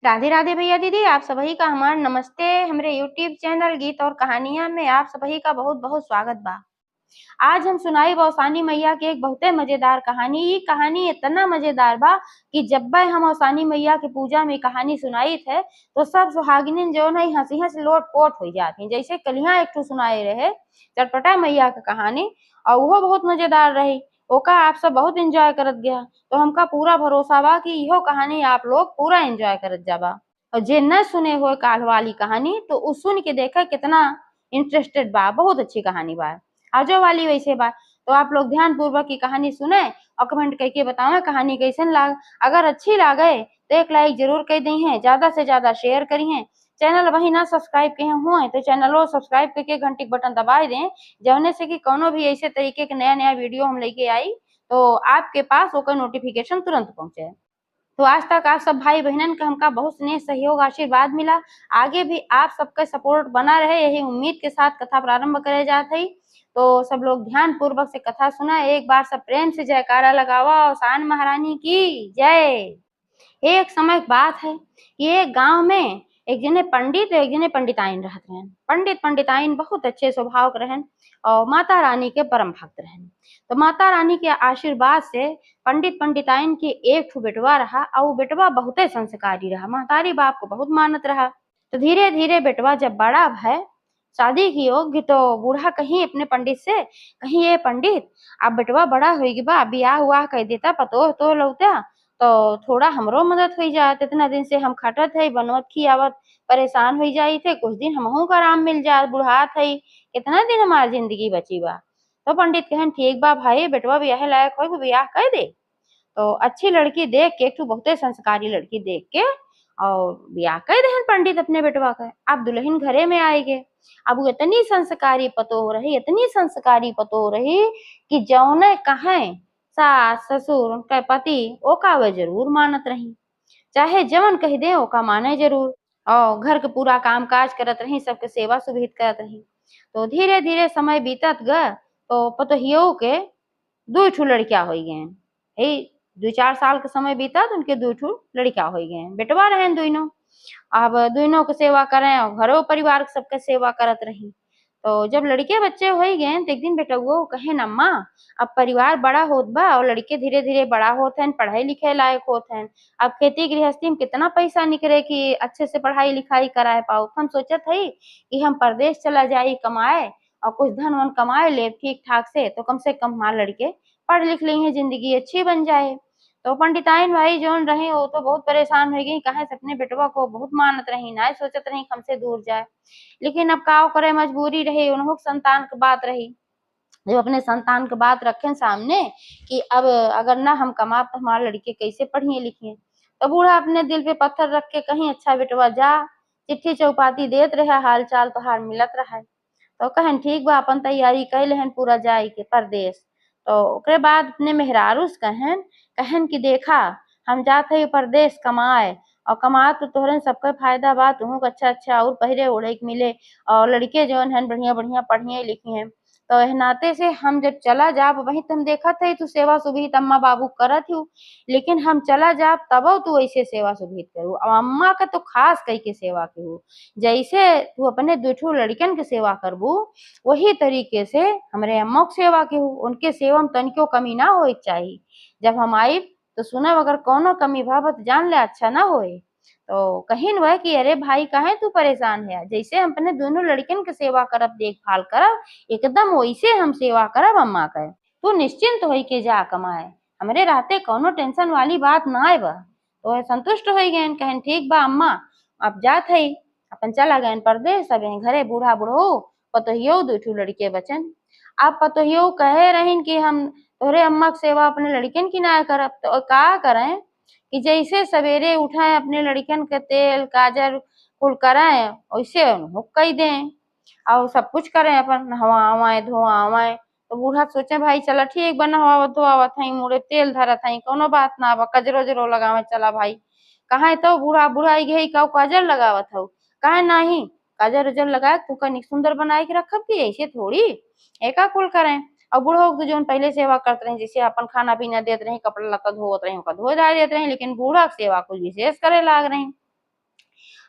राधे राधे भैया दीदी, आप सभी का हमार नमस्ते। हमरे यूट्यूब चैनल गीत और कहानियां में आप सभी का बहुत बहुत स्वागत बा। आज हम सुनाई औसानी मैया के एक बहुते मजेदार कहानी। ये कहानी इतना मजेदार बा कि जब हम औसानी मैया के पूजा में कहानी सुनाई थे तो सब सुहागिनिन जो है हंसी हंस लोट पोट हो जाती। जैसे कलिया एक ठो सुनाए रहे चटपटा मैया का कहानी, और वो बहुत मजेदार रही। ओका आप सब बहुत एंजॉय करत गया, तो हमका पूरा भरोसा बा कि इहो कहानी आप लोग पूरा एंजॉय करत जाबा। और जे न सुने हुए काल वाली कहानी तो उ सुन के देखा कितना इंटरेस्टेड बा। बहुत अच्छी कहानी बा। आजो वाली वैसे बा, तो आप लोग ध्यान पूर्वक की कहानी सुने और कमेंट करके बताओ कहानी कैसन लाग। अगर अच्छी लागे तो एक लाइक जरूर कर दी है, ज्यादा से ज्यादा शेयर करी है। चैनल वही ना सब्सक्राइब किए हुए तो चैनल को सब्सक्राइब करके घंटी बटन दबा दें, जौने से कि कोनो भी ऐसे तरीके के नया नया वीडियो हम लेके आई तो आपके पास ओकर नोटिफिकेशन तुरंत पहुंचे। तो आज तक आप सब भाई बहनन का हमका बहुत स्नेह सहयोग आशीर्वाद मिला। आगे भी आप सबका सपोर्ट बना रहे, यही उम्मीद के साथ कथा प्रारंभ करे जात है। तो सब लोग ध्यान पूर्वक से कथा सुना। एक बार सब प्रेम से जयकारा लगावा और शान महारानी की जय। एक समय की बात है कि एक गांव में एक जने पंडित एक जने पंडिताइन रहत रहन। पंडित पंडिताइन बहुत अच्छे स्वभाव के रहन और माता रानी के परम भक्त रहन। तो माता रानी के आशीर्वाद से पंडित पंडिताइन के एक ठो बेटवा रहा और वो बेटवा बहुते संस्कारी रहा, महतारी बाप को बहुत मानत रहा। तो धीरे धीरे बेटवा जब बड़ा भय, शादी की होगी तो बूढ़ा कहीं अपने पंडित से कहीं, ये पंडित अब बेटवा बड़ा होगी बा, ब्याह हुआ कह देता पतो तो लौटा तो थोड़ा हमरो मदद हो जात। इतना दिन से हम खटत है बनवत खियावत परेशान हो जाई थे, कुछ दिन हमहू का आराम मिल जात, बुढ़ात है कितना दिन हमारी जिंदगी बची बा। तो पंडित कहन ठीक बा भाई, बेटवा ब्याह लायक हो ब्याह कर दे। तो अच्छी लड़की देख के, एक ठो बहुते संस्कारी लड़की देख के और ब्याह कर देहन पंडित अपने बेटवा का। अब दुल्हन घरे में आए गए। अब वो इतनी संस्कारी पतो रही, इतनी संस्कारी पतो रही कि जौने कहे सास ससुर उनका पति ओका वे जरूर मानत रही, चाहे जवन कह दे ओका माने जरूर। और घर के पूरा काम काज करत रही, सबके सेवा सुविहित करत रही। तो धीरे धीरे समय बीतत ग तो पतोहियो के दो ठो लड़कियां हो गए। हे 2-4 साल का समय बीता तो उनके दो ठो लड़कियां हो गए, बेटवा रहे दोनों। अब दोनों के सेवा करें और घरों परिवार के सबके सेवा करत रही। तो जब लड़के बच्चे हो गए तो एक दिन बेटा वो कहे न अम्मा अब परिवार बड़ा होत बा और लड़के धीरे धीरे बड़ा होत हैं, पढ़ाई लिखाई लायक होत हैं। अब खेती गृहस्थी में कितना पैसा निकले कि अच्छे से पढ़ाई लिखाई कराए पाओ। हम सोचत है कि हम परदेश चला जाए कमाए और कुछ धन वन कमाए ले ठीक ठाक से कम हमारे लड़के पढ़ लिख ली हैं, जिंदगी अच्छी बन जाए। तो पंडिताइन भाई जोन रहे वो तो बहुत परेशान हो गई, कहे अपने बेटवा को बहुत मानत रही, ना सोचत रही हमसे दूर जाए। लेकिन अब का करे, मजबूरी रही, उन्हों संतान की बात रही। जब अपने संतान की बात रखें सामने कि अब अगर ना हम कमा तो हमारे लड़के कैसे पढ़िए लिखिए। तो बूढ़ा अपने दिल पे पत्थर रख के कहीं अच्छा बेटवा जा, चिट्ठी चौपाती देत रहे, हाल चाल तो हार मिलत रहा। तो कहन ठीक बा अपन तैयारी कर लेहन पूरा जाए के परदेश। तो ओकरे बाद अपने मेहरारू से कहन कहन कि देखा हम जात है परदेश कमाए, और कमा तो तोहरन सबका फायदा बा, तुहू अच्छा अच्छा और पहरे ओढ़े के मिले और लड़के जौन हन बढ़िया बढ़िया पढ़िए लिखी हैं। तो एह नाते से हम जब चला जाब वही तुम देखत है तू सेवा सुविहित अम्मा बाबू करत हूँ, लेकिन हम चला जाब तब तू ऐसे सेवा सुविहित करू और अम्मा का तो खास कई के सेवा करू। जैसे तू अपने दूठू लड़कन के सेवा करबू वही तरीके से हमरे अम्मा के सेवा केहू, उनके सेवा में तनिको कमी ना होए चाहिए। जब हम आई तो सुनब अगर कोनो कमी भावत जान ले अच्छा ना होए। तो कहिन वह कि अरे भाई काहे तू परेशान है, जैसे हम अपने दोनों लड़कन के सेवा करब देखभाल करब एकदम वैसे हम सेवा करब अम्मा के। तू निश्चिंत होई के जा कमाए, हमरे रहते कोनो टेंशन वाली बात ना आए बा। तो संतुष्ट हो गए, कहन ठीक बा अम्मा अब जात है अपन चला गए परदेश। अब घरे बूढ़ा बुढ़ऊ पतोहियो दो ठो लड़के बचन। अब पतोहियो कहे रहीन कि हम तोहरे अम्मा की सेवा अपने लड़कन की ना करब। तो का करें कि जैसे सवेरे उठाए अपने लड़कन के तेल काजर कुल कराए वैसे कही दें और सब कुछ करें, अपन नहवाए धोआवाए। तो बूढ़ा सोचे भाई चला ठीक बा नहवावत धोआवत हई, मुड़े तेल धरत हई, कोनो बात ना बा, कजरो जरो लगावे चला भाई। कहा तो बूढ़ा बुढ़ाई गई का काजल लगावत हो, कहा नहीं काजल उजल लगाए तू कनिक सुंदर बनाए के रखब कि ऐसे थोड़ी एका कुल करें। और बूढ़ो तो जो पहले सेवा करते रहे, जैसे अपन खाना पीना देते रहे, कपड़ा लत्ता धोत रहे, धोए धाय देते रहे, लेकिन बूढ़ा की सेवा कुछ विशेष करे लाग रहे।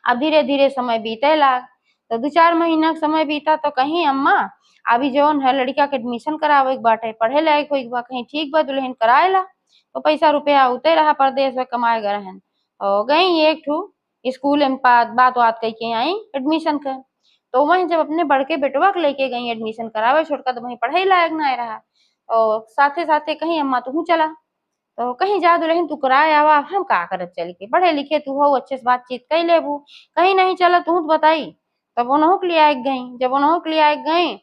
अब धीरे धीरे समय बीते लाग। तो 2-4 महीना के समय बीता तो कहीं अम्मा अभी जौन है लड़का के एडमिशन करावे के बाटे, पढ़े लायक होई के बा, कहीं ठीक बा दुल्हन कराएला। तो पैसा रुपया उते रहा परदेस में कमाए गए रहन। और गई एक ठू स्कूल में बात बात कह के आई एडमिशन के। तो वहीं जब अपने बड़के बेटवा के लेके गई एडमिशन करावे, छोटका तो वहीं पढ़ाई लायक ना रहा। और साथे साथे कहीं अम्मा तू चला, तो कहीं जा दुल्हन तू कराए आवा, हम का करत चल के, पढ़े लिखे तू हो, अच्छे से बातचीत कर लेबू। कहीं नहीं चला तू तो बताई। तब उन्हों के लिए आए गई, जब उन्हों के लिए आए गई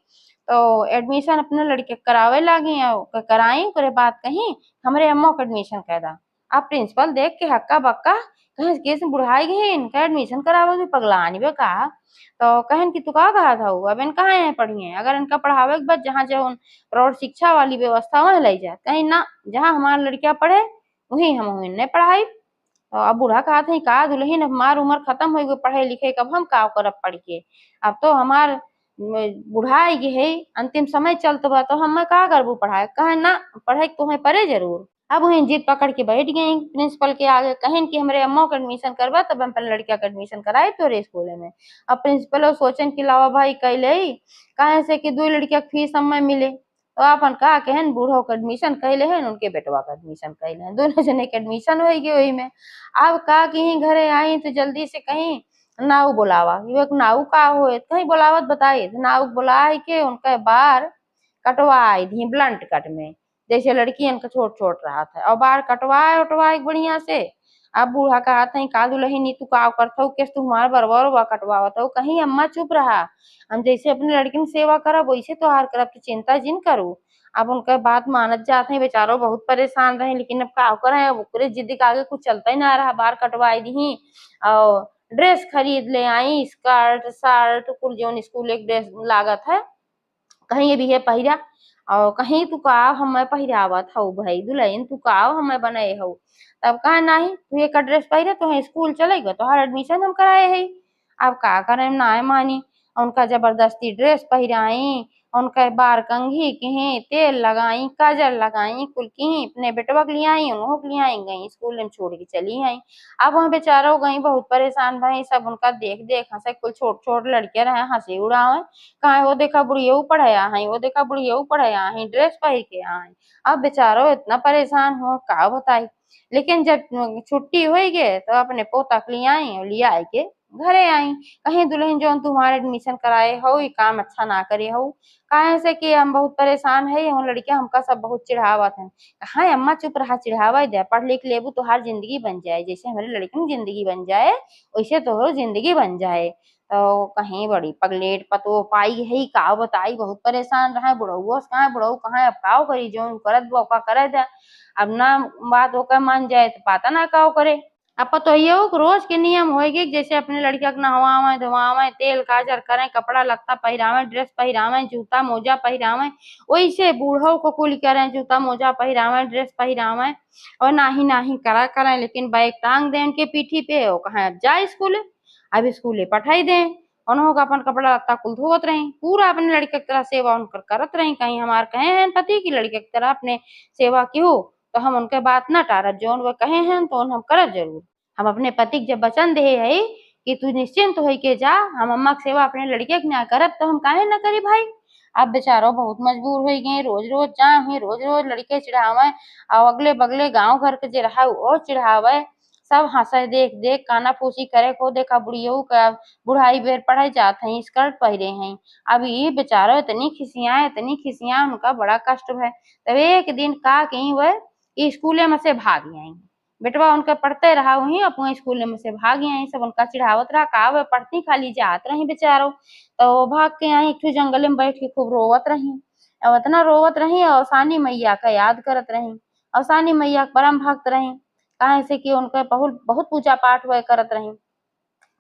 तो एडमिशन अपने लड़के करावे लागी कराई। ओकरे बाद कहीं हमरे अम्मा के एडमिशन कर दा। अब प्रिंसिपल देख के हक्का बक्का कहीं केस बुढ़ाई गई इनका एडमिशन करावे भी पगलानी बे का। तो कहन कि तू का कहा था अब इन कहाँ है पढ़िए, अगर इनका पढ़ावे के बाद जहाँ जो प्रौढ़ शिक्षा वाली व्यवस्था वहीं ले जाए, कहीं ना जहाँ हमारा लड़किया पढ़े वहीं हम नहीं पढ़ाई। तो अब बूढ़ा कहा था का दुल्हन अब हमार उम्र खत्म हो गई पढ़े लिखे, कब हम का करब पढ़ के, अब तो हमार बुढ़ाई के है, अंतिम समय चलत बा, तो हम का करबू पढ़ाए, कहे ना पढ़े तुम्हें पढ़े जरूर। अब वहीं जिद पकड़ के बैठ गई प्रिंसिपल के आगे, कहें कि हमरे अम्मा का एडमिशन करवा तब हम पहले लड़किया का एडमिशन कराए तोरे स्कूल में। अब प्रिंसिपल सोचन कि लावा भाई कैले कहे से कि 2 लड़किया के फीस हमें मिले, तो अपन का कहन बूढ़ो का एडमिशन कैले हैं, उनके बेटवा का एडमिशन कैले हैं, दोनों जने के एडमिशन हो गई वही में। अब का कहीं घरे आई तो जल्दी से कहीं नाऊ बुलावा, नाऊ का हो कहीं बुलावत बताई, नाऊ बुलाए के उनका बार कटवाई दी ब्लंट कट में, जैसे लड़कियन का छोट छोट रहा था, और बाल कटवाए उटवाए बढ़िया से। अब बूढ़ा कहा था का दुल्हन तू का करता केस तू हमारा बरबर कटवावत हो, कहीं अम्मा चुप रहा, हम जैसे अपने लड़की की सेवा करब वैसे तोहार करब, तो चिंता जिन करू। अब उनका बात मानत जाते हैं, बेचारो बहुत परेशान रहे, लेकिन अब का करे, अब ओकरे जिद के आगे कुछ चलता ही ना रहा। बाल कटवाई दी और ड्रेस खरीद ले आई, स्कर्ट शर्ट कुल जो स्कूल एक ड्रेस लागत है, कहीं ये भी है पहिरा, और कहीं तू का हमें पहिरावत हऊ भाई दुल्हन तू का हमें बनाए हऊ। तब कहा नहीं तू एक ड्रेस पहिरे तो स्कूल चलेगा तो हर एडमिशन हम कराए है। अब का करे ना मानी, उनका जबरदस्ती ड्रेस पहिराई, उनका बार कंघी की तेल लगाई काजल लगाई कुल की अपने बेटवा के लिए आई, उन्हों के लिए आई, गई स्कूल में छोड़ के चली आई। अब वहाँ बेचारा गई बहुत परेशान भाई, सब उनका देख देख हंसे, कुल छोट छोट लड़के रहे हंसी उड़ावे, कहा वो देखा बुढ़िया पढ़ाया है, वो देखा बुढ़िया पढ़ाया है, ड्रेस पहन के आए। अब बेचारो इतना परेशान हो का बताई। लेकिन जब छुट्टी हो गई तो अपने पोता के लिए आई और लिया आई के घरे आई। कहीं दुल्हन जो तुम्हारे एडमिशन कराए हो ये काम अच्छा ना करे हो, कहे से कि हम बहुत परेशान है, यहाँ लड़कियां हमका सब बहुत चिढ़ावत है। हाँ अम्मा चुप रहा, चिढ़ावा दे, पढ़ लिख लेबू तो हर जिंदगी बन जाए, जैसे हमारी लड़की की जिंदगी बन जाए वैसे तो जिंदगी बन जाए। तो कहीं बड़ी पगलेट पतो पाई है का बताई, बहुत परेशान रहे, बुढ़ऊ कहाँ बुढ़ऊ कहाँ, अब काव करी जो करत वो का करे दे, अब ना बात होकर मान जाए तो पता ना काव करे। अब तो ये रोज के नियम होएगे जैसे अपने लड़किया के नहवावे धोवावे तेल काजर करें, कपड़ा लत्ता पहिरावे, ड्रेस पहिरावे, जूता मोजा पहिरावे, वैसे बूढ़ों को कुल करें, जूता मोजा पहिरावे, ड्रेस पहिरावे, और नाही नाही करा करें, लेकिन बैग टांग दें उनके पीठी पे और कहा अब जा स्कूल, अब स्कूले पठाई दें, उन्हों का अपन कपड़ा लत्ता कुल धोवत रही, पूरा अपने लड़के की तरह सेवा उनकर करत रही। कहीं हमार कहे हैं पति की लड़के की तरह अपने सेवा की हो तो हम उनके बात न टारत, जोन वो कहे हैं तो हम करत जरूर। हम अपने पति जब वचन दे है कि तू निश्चिंत हो के जा, हम अम्मा की सेवा अपने लड़के की ना करब तो हम काहे न करी भाई। अब बेचारो बहुत मजबूर हो गए, रोज रोज जाए, रोज रोज लड़के चिढ़ावे, और अगले बगले गांव घर के जे रहा और चिढ़ावे, सब हंसे देख देख काना फूसी करे को देखा बुढ़ियो का बुढ़ाई बेर पढ़े जात है स्कर्ट पहरे हैं। अब ये बेचारो इतनी खिसियाए उनका बड़ा कष्ट है। तब एक दिन का कहीं वह स्कूले में से भाग आई, बेटवा उनका पढ़ते रहा वहीं अपने स्कूल में से भाग आई, सब उनका चिढ़ावत रहा का वह पढ़ती खाली जात रही बेचारो। तो भाग के आई एक जंगल में बैठ के खूब रोवत रही, और इतना रोवत रही और सानी मैया का याद करत रही, और सानी मैया परम भक्त रही, कहे से कि उनका बहुत बहुत पूजा पाठ वह करत रही।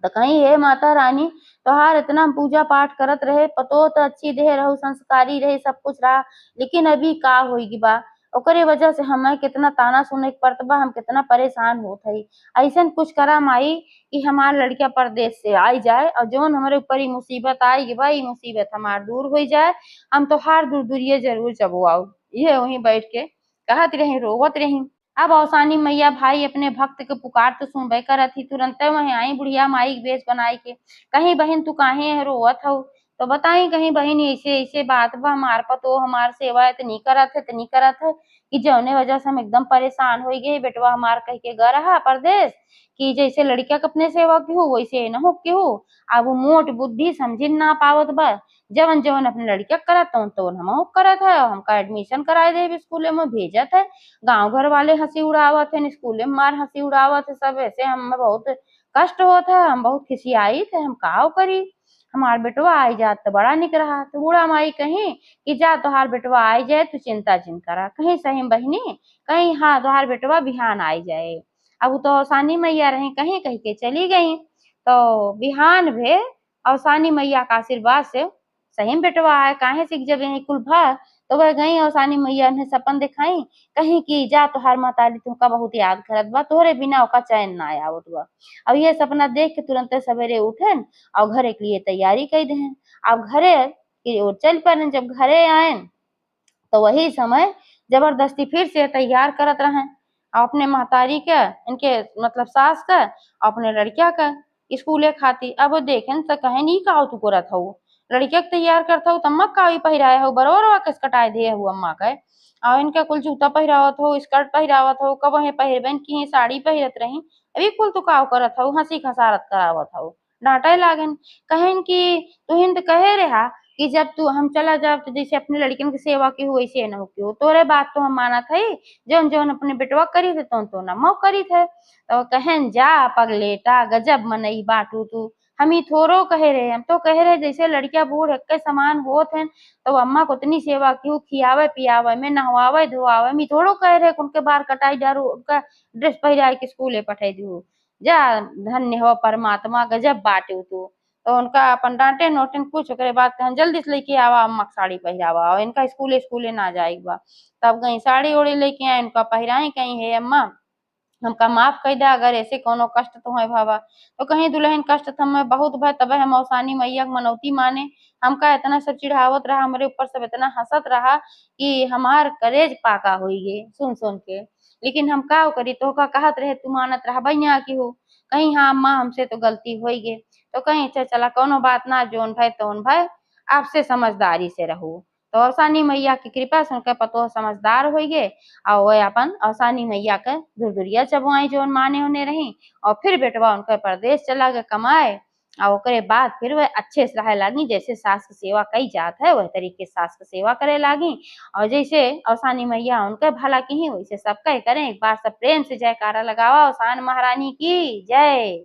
तो कहीं हे माता रानी तोहार इतना पूजा पाठ करत रहे, पतो तो अच्छी देह रहू, संस्कारी रहे, सब कुछ रहा, लेकिन अभी का होगी बा, ओकरे वजह से हमें कितना ताना सुने के पड़त बा, हम कितना परेशान होत हई। ऐसन कुछ करा माई कि हमार लड़किया परदेश से आई जाए, और जोन हमारे ऊपर ही मुसीबत आई भाई मुसीबत हमार दूर हो जाए, हम तो हार दूर दूरिये जरूर जबो आओ। ये वहीं बैठ के कहत रही रोवत रही। अब अवसानी मैया भाई अपने भक्त के पुकार तो सुनबे करत ही, तुरंते वहीं आई बुढ़िया माई के वेश बनाई के। कहीं बहिन तू काहे रोवत हऊ? तो बताई कहीं बहिन ऐसे ऐसे बात बा, हमार पतो हमार सेवा इतनी करत है कि जौने वजह से हम एकदम परेशान हो गए। बेटवा हमार कह के गए रहा परदेश कि जैसे लड़किया के अपने सेवा की हो वैसे न हो के हो। अब वो मोट बुद्धि समझी ना पावत बा, जवन जवन अपने लड़किया करत तो हम करत है, और हमका एडमिशन कराए दे स्कूल में भेजत है। गांव घर वाले हंसी उड़ावत है, स्कूल में मार हंसी उड़ावत है सब, ऐसे हमें बहुत कष्ट होता है, हम बहुत खिसियाई थे, हम काव करी। हमार बेटवा आई जात तो बड़ा निक रहा। तो बूढ़ा माई कहीं कि जा तोहार बेटवा आई जाए, तू चिंता जिन करा। कहीं सही बहिनी, कहीं हाँ तोहार बेटवा बिहान आई जाए। अब वो तो अवसानी मैया रही, कहीं कहीं के चली गई। तो बिहान भे अवसानी मैया का आशीर्वाद से सही में बेटवा आए। काहे से कि जब यही कुल भा तो वह गई अवसानी मैया ने सपन दिखाई, कहीं की जा तोहार महतारी तुमका बहुत याद करत बा, तोहरे बिना ओका चैन ना आवत बा। अब ये सपना देख के तुरंत सवेरे उठन और घरे के लिए तैयारी कर दें। अब घरे की ओर चल पड़े। जब घरे आए तो वही समय जबरदस्ती फिर से तैयार करत रहे अपने महतारी के, इनके मतलब सास का, अपने लड़किया का स्कूले खाती। अब वो देखें तो कहे नहीं का तू करत हूँ, लड़किया के तैयार करता हूँ तम्मा का पहिराए हो, बरोबर कस कटाए दे हूँ अम्मा के। और इनका कुल जूता पहिरावत हो, स्कर्ट पहिरावत हो, कब वही पहिरबन की साड़ी पहिरत रही। अभी कुल तू काव करत हो, हंसी खसारत करावत हो, डांटे लागन। कहन की तुहिन तो कहे रहा कि जब तू हम चला जाब तो जैसे अपने लड़कियन की सेवा की हो वैसे न हो की हो, तोरे बात तो हम माना थे, जौन जौन अपने बेटवा करी थे तो न मो करी थे। तो कहन जा पगलेटा गजब मनई बाटू तू, हम ही थोरो कहे रहे, हम तो कहे रहे जैसे लड़किया बूढ़ के समान होत हैं। तो अम्मा को उतनी सेवा की खियावे पियावे में नहवावे धोआवे, मी थोड़ो कह रहे उनके बाल कटाई डारू, उनका ड्रेस पहिराए के स्कूले पठाई दू। जा धन्य हो परमात्मा, गजब बाटू तू। तो उनका अपन डांटे नोटन कुछ ओकरे बाद कहन जल्दी से लेके आवा अम्मा के साड़ी पहिरावा, और इनका स्कूले स्कूले ना जाएगा बा। तब गई साड़ी ओड़ी लेके आए, उनका पहिराई कहीं हे अम्मा हमका माफ कर दा, अगर ऐसे कोनो कष्ट तुम्हें भावा। तो कहीं दुल्हन कष्ट तुम्हें बहुत भय, तब हम अवसानी मैया के मनौती माने। हमका इतना सब चिढ़ावत रहा, हमारे ऊपर सब इतना हंसत रहा कि हमार करेज पाका हुई गे सुन सुन के। लेकिन हम का करी, तो का कहत रहे तू मानत रहा भैया की हो। कहीं हाँ अम्मा हमसे तो गलती हो गे। तो कहीं अच्छा चला कोनो बात ना, जोन भाई तोन भाई, आपसे समझदारी से रहू। तो अवसानी मैया की कृपा सुनकर पतो समझदार हो गए, और वो अपन अवसानी मैया के धुरधुरिया चबुआई जोन माने होने रही। और फिर बेटवा उनका परदेश चला गया कमाए। और ओकरे बाद फिर वह अच्छे से रहे लागी, जैसे सास की सेवा कई जात है वह तरीके सास की सेवा करे लागी। और जैसे अवसानी मैया उनके भला की ही वैसे सबका करें। एक बार सब प्रेम से जयकारा लगावा अवसान महारानी की जय।